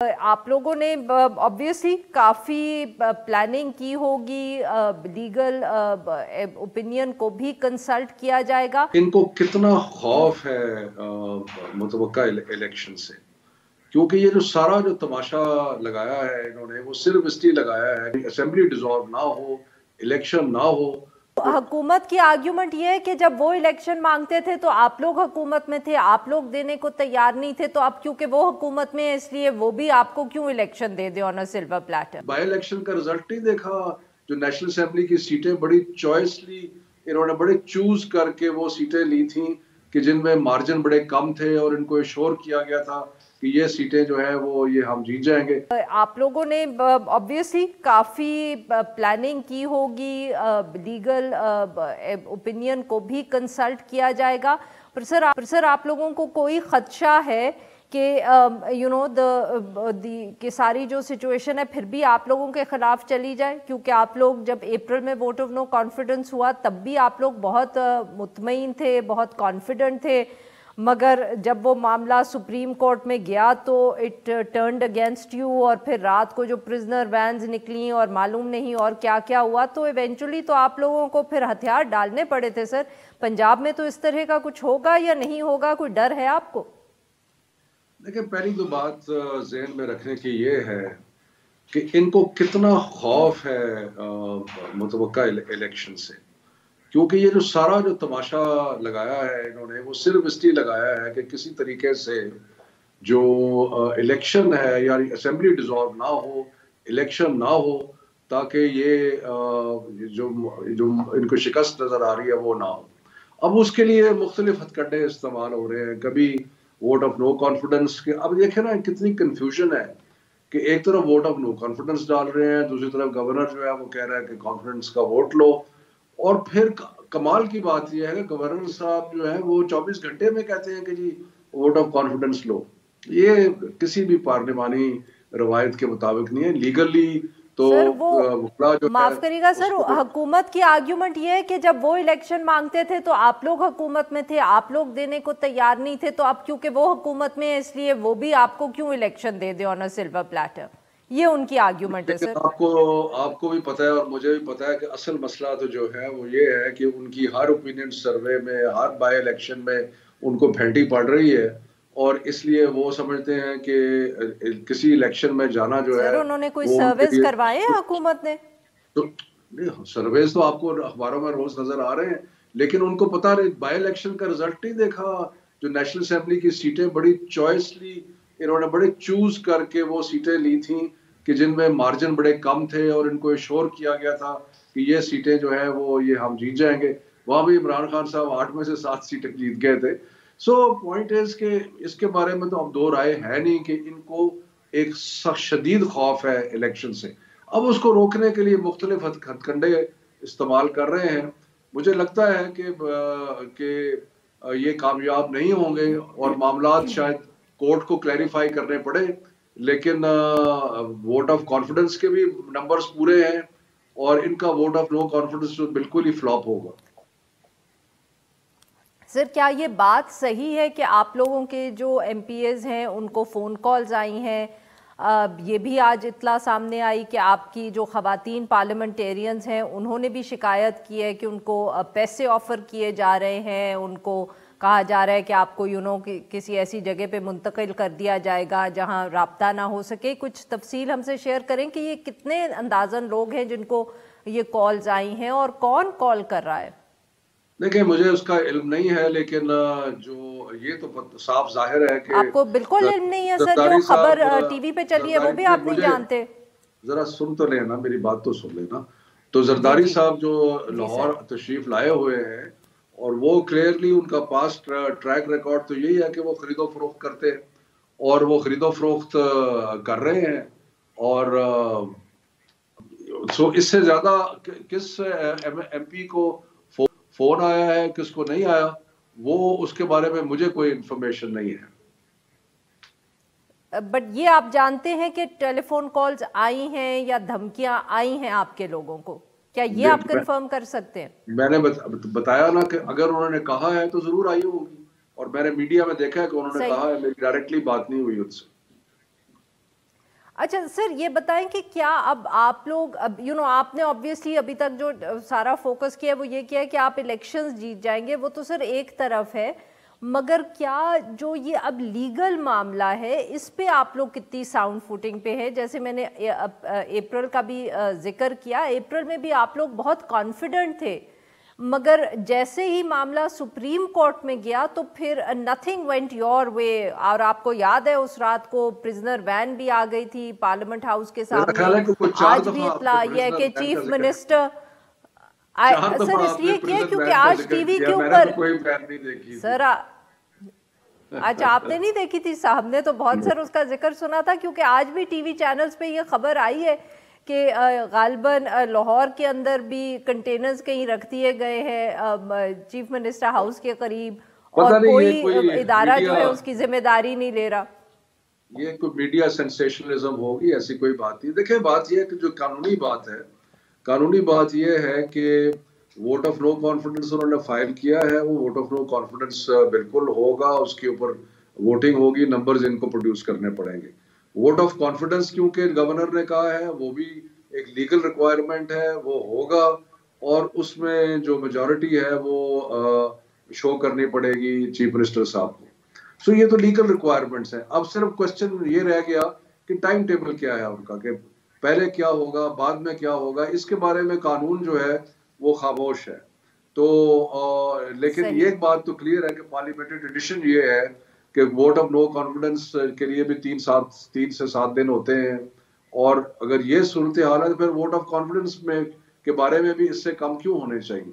आप लोगों ने ऑब्वियसली काफ़ी प्लानिंग की होगी, लीगल ओपिनियन को भी कंसल्ट किया जाएगा। इनको कितना खौफ है मुतवक्का इलेक्शन से, क्योंकि ये जो सारा जो तमाशा लगाया है इन्होंने वो सिर्फ इसलिए लगाया है कि असेंबली डिसॉल्व ना हो, इलेक्शन ना हो। हुकूमत की आर्ग्यूमेंट ये है कि जब वो इलेक्शन मांगते थे तो आप लोग हुकूमत में थे, आप लोग देने को तैयार नहीं थे, तो अब क्योंकि वो हुकूमत में है इसलिए वो भी आपको क्यों election they they on a silver platter. By election का रिजल्ट नहीं देखा, जो नेशनल असेंबली की सीटें बड़ी चॉइसली इन्होंने बड़े चूज करके वो सीटें ली थी कि जिनमें मार्जिन बड़े कम थे और इनको एश्योर किया गया था कि ये सीटें जो है वो ये हम जीत जाएंगे। आप लोगों ने ऑब्वियसली काफ़ी प्लानिंग की होगी, लीगल ओपिनियन को भी कंसल्ट किया जाएगा, पर सर आप लोगों को कोई खदशा है कि यू नो कि सारी जो सिचुएशन है फिर भी आप लोगों के खिलाफ चली जाए? क्योंकि आप लोग जब अप्रैल में वोट ऑफ नो कॉन्फिडेंस हुआ तब भी आप लोग बहुत मुतमईन थे, बहुत कॉन्फिडेंट थे, मगर जब वो मामला सुप्रीम कोर्ट में गया तो इट टर्न्ड अगेंस्ट यू, और फिर रात को जो प्रिजनर वैन्स निकली और मालूम नहीं और क्या क्या हुआ, तो इवेंचुअली तो आप लोगों को फिर हथियार डालने पड़े थे। सर पंजाब में तो इस तरह का कुछ होगा या नहीं होगा, कोई डर है आपको? देखिए, पहली तो बात ज़हन में रखने की ये है कि इनको कितना खौफ है मुतवक्का इलेक्शन से, क्योंकि ये जो सारा जो तमाशा लगाया है इन्होंने वो सिर्फ इसलिए लगाया है कि किसी तरीके से जो इलेक्शन है या असेंबली डिसॉल्व ना हो, इलेक्शन ना हो, ताकि ये जो जो इनको शिकस्त नजर आ रही है वो ना हो। अब उसके लिए मुख्तलिफ हथकंडे इस्तेमाल हो रहे हैं, कभी वोट ऑफ नो कॉन्फिडेंस के। अब देखें ना कितनी कंफ्यूजन है कि एक तरफ वोट ऑफ नो कॉन्फिडेंस डाल रहे हैं, दूसरी तरफ गवर्नर जो है वो कह रहा है कि कॉन्फिडेंस का वोट लो, और फिर कमाल की बात यह है कि गवर्नर साहब जो है वो 24 घंटे में कहते हैं कि जी वोट ऑफ कॉन्फिडेंस लो। ये किसी भी पार्लिमानी रवायत के मुताबिक नहीं है, लीगली तो सर वो जो माफ करिएगा सर, उसको हुकूमत की आर्ग्यूमेंट ये है कि जब वो इलेक्शन मांगते थे तो आप लोग हुकूमत में थे, आप लोग देने को तैयार नहीं थे, तो अब क्योंकि वो हुकूमत में है इसलिए वो भी आपको क्यों election they they on a silver platter. ये उनकी आर्ग्यूमेंट है सर। आपको भी पता है और मुझे भी पता है कि असल मसला तो जो है वो ये है कि उनकी हर ओपिनियन सर्वे में, हर बाई इलेक्शन में उनको भेंटी पड़ रही है, और इसलिए वो समझते हैं कि किसी इलेक्शन में जाना जो है सर उन्होंने कोई वो उनके सर्विस लिए करवाए हैं हुकूमत ने? तो सर्वेस तो आपको अखबारों में रोज नजर आ रहे हैं, लेकिन उनको पता नहीं, बाई इलेक्शन का रिजल्ट नहीं देखा, जो नेशनल असेंबली की सीटें बड़ी चॉइसली इन्होंने बड़े चूज करके वो सीटें ली थी कि जिनमें मार्जिन बड़े कम थे और इनको एश्योर किया गया था कि ये सीटें जो है वो ये हम जीत जाएंगे। वहां भी इमरान खान साहब 8 में से 7 सीटें जीत गए थे। सो पॉइंट इज कि इसके बारे में तो अब दो राय है नहीं कि इनको एक सख्त शदीद खौफ है इलेक्शन से। अब उसको रोकने के लिए मुख्तलिफ हथकंडे इस्तेमाल कर रहे हैं। मुझे लगता है कि ये कामयाब नहीं होंगे और मामलात शायद कोर्ट को क्लैरिफाई करने पड़े, लेकिन वोट ऑफ कॉन्फिडेंस के भी नंबर्स पूरे हैं और इनका वोट ऑफ नो कॉन्फिडेंस तो बिल्कुल ही फ्लॉप होगा। सर क्या ये बात सही है कि आप लोगों के जो एमपीएस हैं उनको फ़ोन कॉल्स आई हैं? ये भी आज इत्ला सामने आई कि आपकी जो ख़वातीन पार्लियामेंटेरियंस हैं उन्होंने भी शिकायत की है कि उनको पैसे ऑफ़र किए जा रहे हैं, उनको कहा जा रहा है कि आपको किसी ऐसी जगह पे मुंतकिल कर दिया जाएगा जहां राब्ता ना हो सके। कुछ तफसील हमसे शेयर करें कि ये कितने अंदाज़न लोग हैं जिनको ये कॉल्स आई हैं और कौन कॉल कर रहा है? देखिए, मुझे उसका इल्म नहीं है, लेकिन जो ये तो साफ जाहिर है कि आपको बिल्कुल इल्म नहीं है सर? जो जरदारी खबर साहब टीवी पे चली है वो भी आप नहीं जानते? जरा सुन तो लेना, मेरी बात तो सुन लेना। तो जी जरदारी जी साहब जो जी लाहौर सर। तशरीफ लाए हुए हैं, और वो क्लियरली उनका पास ट्रैक रिकॉर्ड तो यही है कि वो खरीदो फरोख्त करते हैं, और वो खरीदो फरोख्त कर रहे हैं। और सो इससे ज्यादा किस एमपी को फोन आया है, किसको नहीं आया, वो उसके बारे में मुझे कोई इंफॉर्मेशन नहीं है। बट ये आप जानते हैं कि टेलीफोन कॉल्स आई हैं या धमकियां आई हैं आपके लोगों को? क्या ये आप कंफर्म कर सकते हैं? मैंने बताया ना कि अगर उन्होंने कहा है तो जरूर आई होगी, और मैंने मीडिया में देखा है कि उन्होंने कहा है, मेरी डायरेक्टली बात नहीं हुई उनसे। اچھا سر یہ بتائیں کہ کیا اب آپ لوگ اب آپ نے آبویسلی ابھی تک جو سارا فوکس کیا ہے وہ یہ کیا ہے کہ آپ الیکشنز جیت جائیں گے، وہ تو سر ایک طرف ہے، مگر کیا جو یہ اب لیگل معاملہ ہے اس پہ آپ لوگ کتنی ساؤنڈ فوٹنگ پہ ہے؟ جیسے میں نے اپریل کا بھی ذکر کیا، اپریل میں بھی آپ لوگ بہت کانفیڈنٹ تھے، مگر جیسے ہی معاملہ سپریم کورٹ میں گیا تو پھر نتھنگ وینٹ یور وے، اور آپ کو یاد ہے اس رات کو پرزنر وین بھی آ گئی تھی پارلیمنٹ ہاؤس کے میرا سامنے. خیال ہے کہ کوئی 4 آج بھی دفعہ آپ اطلاع نے یہ ہے پرزنر کہ بین کا چیف ذکر منسٹر 4 سر دفعہ اس آپ نے لیے کیا پرزنر کیونکہ بین کا آج ذکر ٹی وی کیا، کے میں نے اوپر تو کوئی بین نہیں دیکھی تھی. سر اچھا آپ نے نہیں دیکھی تھی؟ صاحب نے تو بہت سر اس کا ذکر سنا تھا، کیونکہ آج بھی ٹی وی چینلز پہ یہ خبر آئی ہے کہ غالباً لاہور کے اندر بھی کنٹینرز کہیں رکھ دیے گئے ہیں چیف منسٹر ہاؤس کے قریب، اور پتہ نہیں یہ کوئی کوئی ادارہ جو میڈیا، ہے اس کی ذمہ داری نہیں لے رہا. یہ کوئی میڈیا سینسیشنلزم ہوگی، ایسی کوئی بات نہیں. دیکھیں بات یہ ہے کہ جو قانونی بات ہے، قانونی بات یہ ہے کہ ووٹ آف نو کانفیڈنس انہوں نے فائل کیا ہے، وہ ووٹ آف نو کانفیڈنس بالکل ہوگا، اس کے اوپر ووٹنگ ہوگی، نمبرز ان کو پروڈیوس کرنے پڑیں گے. ووٹ آف کانفیڈنس کیونکہ گورنر نے کہا ہے وہ بھی ایک لیگل ریکوائرمنٹ ہے، وہ ہوگا، اور اس میں جو میجورٹی ہے وہ شو کرنی پڑے گی چیف منسٹر صاحب کو. سو یہ تو لیگل ریکوائرمنٹس ہیں. اب صرف کوسچن یہ رہ گیا کہ ٹائم ٹیبل کیا ہے ان کا، کہ پہلے کیا ہوگا، بعد میں کیا ہوگا. اس کے بارے میں قانون جو ہے وہ خاموش ہے. تو لیکن صحیح. یہ بات تو کلیئر ہے کہ پارلیمنٹری ٹریڈیشن یہ ہے کہ ووٹ آف نو کانفیڈنس کے لیے بھی 3 سے 7 دن ہوتے ہیں، اور اگر یہ صورتحال ہے تو پھر ووٹ آف کانفیڈنس میں کے بارے میں بھی اس سے کم کیوں ہونے چاہیے.